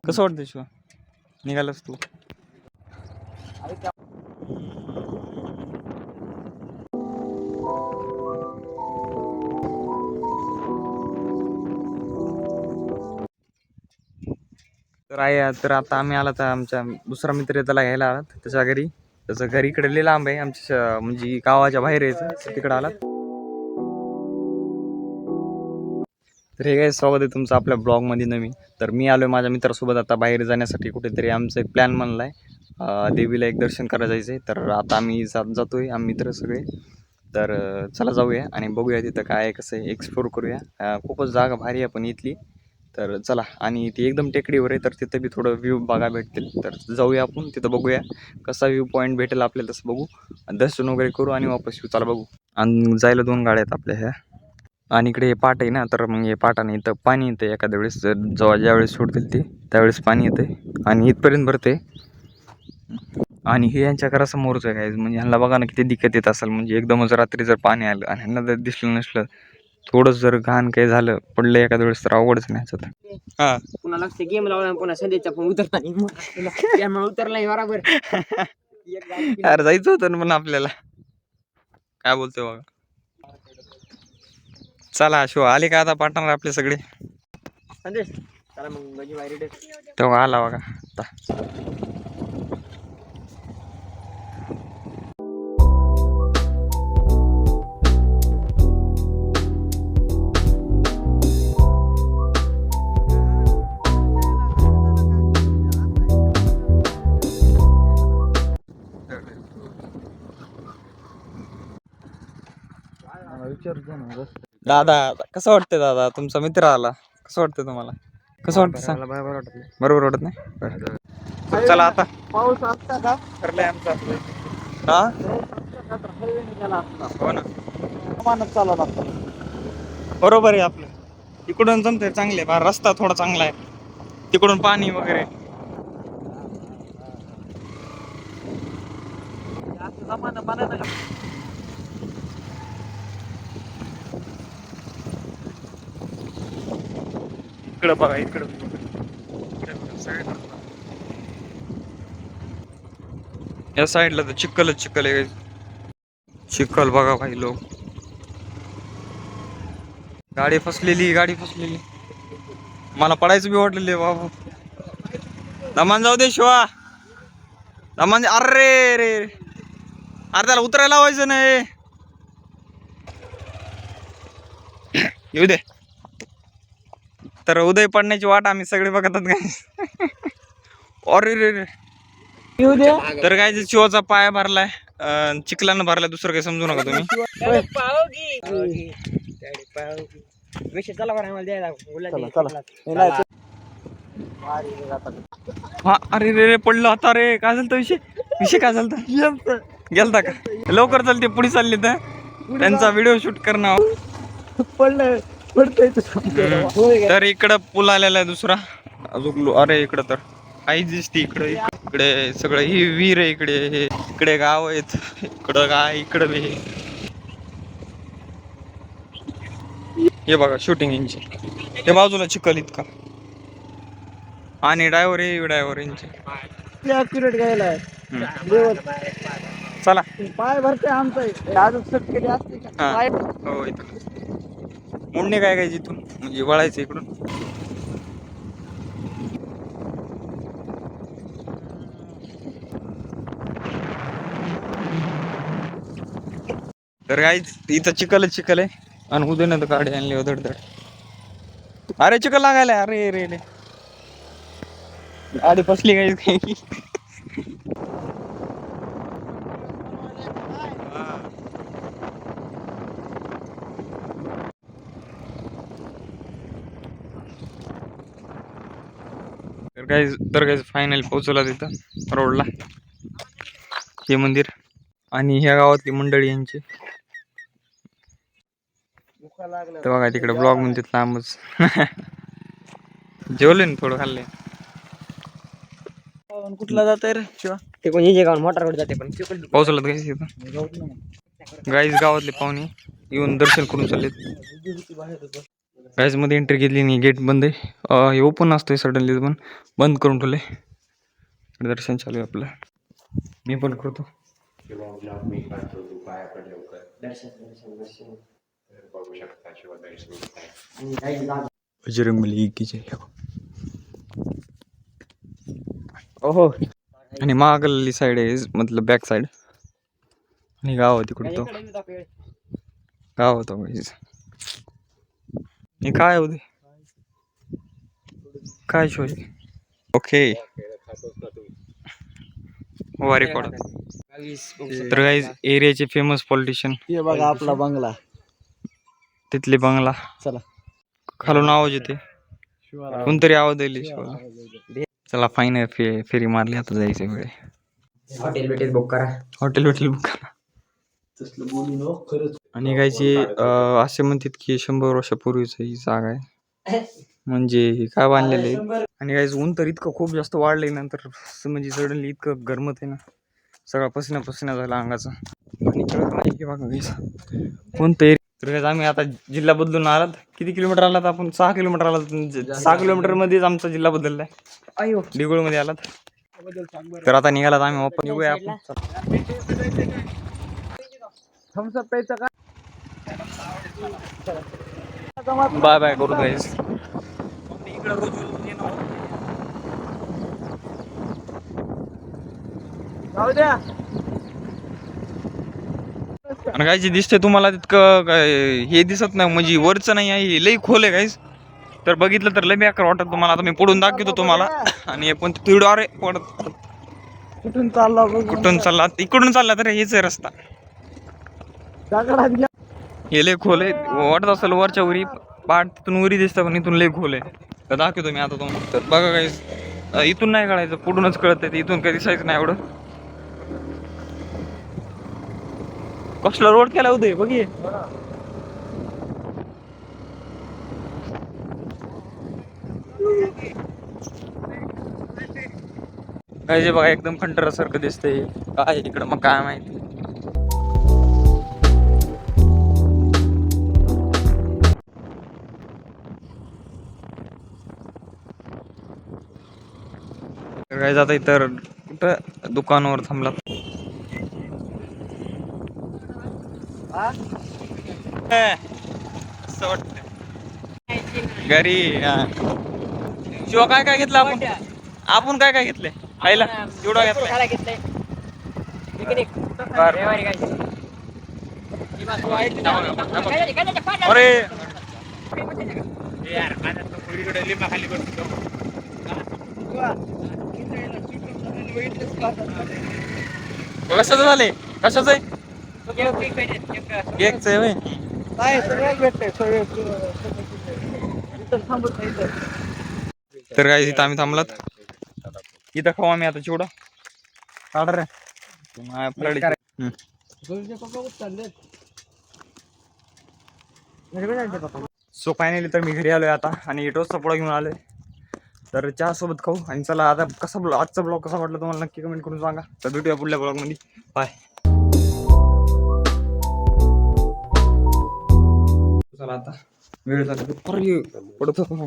कसं वाटतं शिवा निघालास तू? तर आता आम्ही आला तर आमच्या दुसरा मित्र त्याला घ्यायला आलात त्याच्या घरी. त्याचं घरी इकडे लई लांब आहे आमच्या म्हणजे गावाच्या बाहेर यायचं तिकडे आलात. तर हे काय स्वागत आहे तुमचं आपल्या ब्लॉगमध्ये नवीन. तर मी आलोय माझ्या मित्रासोबत आता बाहेर जाण्यासाठी. कुठेतरी आमचं एक प्लॅन बनलाय, देवीला एक दर्शन करायला जायचंय. तर आता आम्ही जातोय आम्ही मित्र सगळे. तर चला जाऊया आणि बघूया तिथं काय कसं आहे, एक्सप्लोर करूया. खूपच जागा भारी आहे पण इथली. तर चला, आणि ती एकदम टेकडीवर आहे तर तिथं बी थोडं व्ह्यू बघा भेटतील. तर जाऊया आपण तिथं, बघूया कसा व्ह्यू पॉईंट भेटेल आपल्याला, तसं बघू, दर्शन वगैरे करू आणि वापस येऊ. चला बघू. आणि जायला 2 गाड्या आहेत आपल्या ह्या. आणि इकडे हे पाट आहे ना, तर मग हे पाटाने इथं पाणी येतं एखाद्या वेळेस, जेव्हा ज्यावेळेस सोडतील ते त्यावेळेस पाणी येते आणि इथपर्यंत भरते. आणि हे यांच्या घरासमोरच आहे म्हणजे ह्यांना बघा ना किती दिक्कत येत असेल. म्हणजे एकदमच रात्री जर पाणी आलं आणि ह्यांना जर दिसलं नसलं, थोडंच जर घाण काही झालं पडलं एखाद्या वेळेस तर अवघडच नाही ह्याच्यात. हा पुन्हा लक्ष गेम लावला पुन्हा संदेशचा पण उतरता त्यामुळे उतरला नाही बरोबर. अरे जायचं होतं ना पण आपल्याला. काय बोलतोय बघा. चला शिव आले का आता पार्टनर आपले सगळे. संदेश चला मग माझी वायरी तेव्हा आला बघा आता. दादा कसं वाटतं दादा, तुमचा मित्र आला, कसं वाटतं तुम्हाला? कसं वाटतं सांग. बरोबर वाटत नाही. तर चला आता पाऊस असता का ठरलंय आमचं आपलं. हा हो ना, चालत असता बरोबर आहे आपलं. इकडून जमतंय चांगले, बा रस्ता थोडा चांगला आहे, तिकडून पाणी वगैरे. इकडं बघा, इकडं या साईडला तर चिखलच चिखल आहे. चिखल बघा भाई, लोक गाडी फसलेली. मला पडायचं बी वाटलेलं बाबू. दमान जाऊ दे शिवा, दमान. अरे रे अरे त्याला उतरायला लावायचं नाही. येऊ दे. तर उदय पडण्याची वाट आम्ही सगळे बघतात काय. अरे रे रे. तर काय शिवाचा पाय भरलाय, चिखलानं भरलाय, दुसरं काही समजू नका तुम्ही. हा अरे रे रे पडलं आता रे. काय झालं विषय काय झालं? गेलता का? लवकर चालते पुढे चालली तर त्यांचा व्हिडिओ शूट करणं पडतंय. तर इकडं पूल आलेला आहे दुसरा अजून. अरे इकडं तर काहीच दिसते. इकडे सगळं ही विहीर आहे. इकडे गाव आहेत, इकडं काय, इकडं बी हे बघा शूटिंग यांची. हे बाजूला चिखल इतका आणि ड्रायव्हर यांचे ऍक्युरेट घ्यायला चला. पाय भरते आमचं अजून सट केली असते का? हो इथं मुंडे काय जिथून म्हणजे वळायचं इकडून. तर काय इथं चिखल आहे आणि उद्या तर गाडी आणली धडधड. अरे चिखल लागायला. अरे रे रे गाडी फसली काही. तर काय फायनल पोहोचवला तिथं रोडला हे मंदिर आणि ह्या गावातली मंडळी यांची. तर बघा तिकडे ब्लॉग मध्ये लांबच जेवले ना, थोडं खाल्ले. कुठला जात रे शिवा? ते कोण हे गाव मोटर रोड जाते पण पावसाला गाईस इथं गाईस गावातले पाहुणे येऊन दर्शन करून चाललेत. गाईज मध्ये एंट्री घेतली नाही, गेट बंद आहे. हे ओपन असतंय सडनली पण बंद करून ठेवले. दर्शन चालू आहे आपलं. मी पण करतो. बजरंगबली की जय हो. ओहो आणि मागली साईड आहे मतलब बॅक साईड. आणि गाव होती कुठे तो गाव होतं guys. हे काय होते काय शो आहे. ओके वा रेकॉर्ड. तर गाईज एरियाचे फेमस पॉलिटिशियन हे बघा आपला बंगला. तिथले बंगला. चला खालून आवाज येते, कोणतरी आवाज दिली. चला फाईन फेरी मारली, आता जायचं वेळ. हॉटेल भेटेल बुक करा. हॉटेल बुक करा. तसलं बोलू नको खरंच. आणि गायचे असे म्हणतात की 100 वर्षापूर्वीच ही जागा आहे, म्हणजे काय बांधलेलं आहे. आणि गायच ऊन तर इतकं खूप जास्त वाढलंय नंतर, म्हणजे सडनली इतकं गरमत आहे ना, सगळा पसिना झाला अंगाचा. आणि कळत नाही की बघा गाईस कोणतं. तर गाईस आम्ही आता जिल्हा बदलून आलात. किती किलोमीटर आलात आपण? 6 किलोमीटर आलात. 6 किलोमीटर मध्येच आमचा जिल्हा बदललाय. अयो डिगोळ मध्ये आलात. तर आता निघालात आम्ही ओपन निघूया आपण. थम्सअप प्यायचं का? बाय बाय करू गाईस. जाऊ द्या. आणि गायची दिसते तुम्हाला तितकं हे दिसत नाही, म्हणजे वरचं नाही आहे, लई खोल आहे गाईस. तर बघितलं तर लई बेकार वाटत तुम्हाला. आता मी पुढून दाखवतो तुम्हाला. आणि पण तिकडं अरे पडत कुठून चालला बघ. कुठून चालला? इकडून चालला तर हेच आहे रस्ता. दगडात घ्या. हे लय खोल आहे. वाटत असेल वरच्या वरी पाठ तिथून वरी दिसतं, पण इथून लय खोल आहे. तर दाखवतो मी आता तुम्हाला. तर बघा गाईस, इथून नाही कळायचं, पुढूनच कळत आहे. इथून काही दिसायचं नाही एवढं. कसला रोड केला होते बघ. काय जे बघा एकदम खंडरासारखं दिसतंय. काय इकडं मग काय माहिती. काय जात तर कुठं दुकानावर थांबला. असं वाटतं घरी. शिवा काय काय घेतलं आपण? आपण काय काय घेतलंय खायला? एवढा घेतलाय. अरे कशाचं झाले? कशाचं आहे? केकचं आहे व्हय? नाही सगळं भेटतंय सगळं. इथं थांबत नाही इथं. तर काय इथं आम्ही थांबलात. इथं खाऊ आम्ही आता चिवडा. ऑर्डर सो फायनली तर मी घरी आलोय आता, आणि टोस्टचा पोळा घेऊन आलोय. तर चहा सोबत खाऊ. आणि चला आता आजचा ब्लॉग कसा वाटला तुम्हाला नक्की कमेंट करून सांगा. तर भेटूया पुढल्या ब्लॉग मध्ये. बाय. चला आता वेळ झाला पडत होता.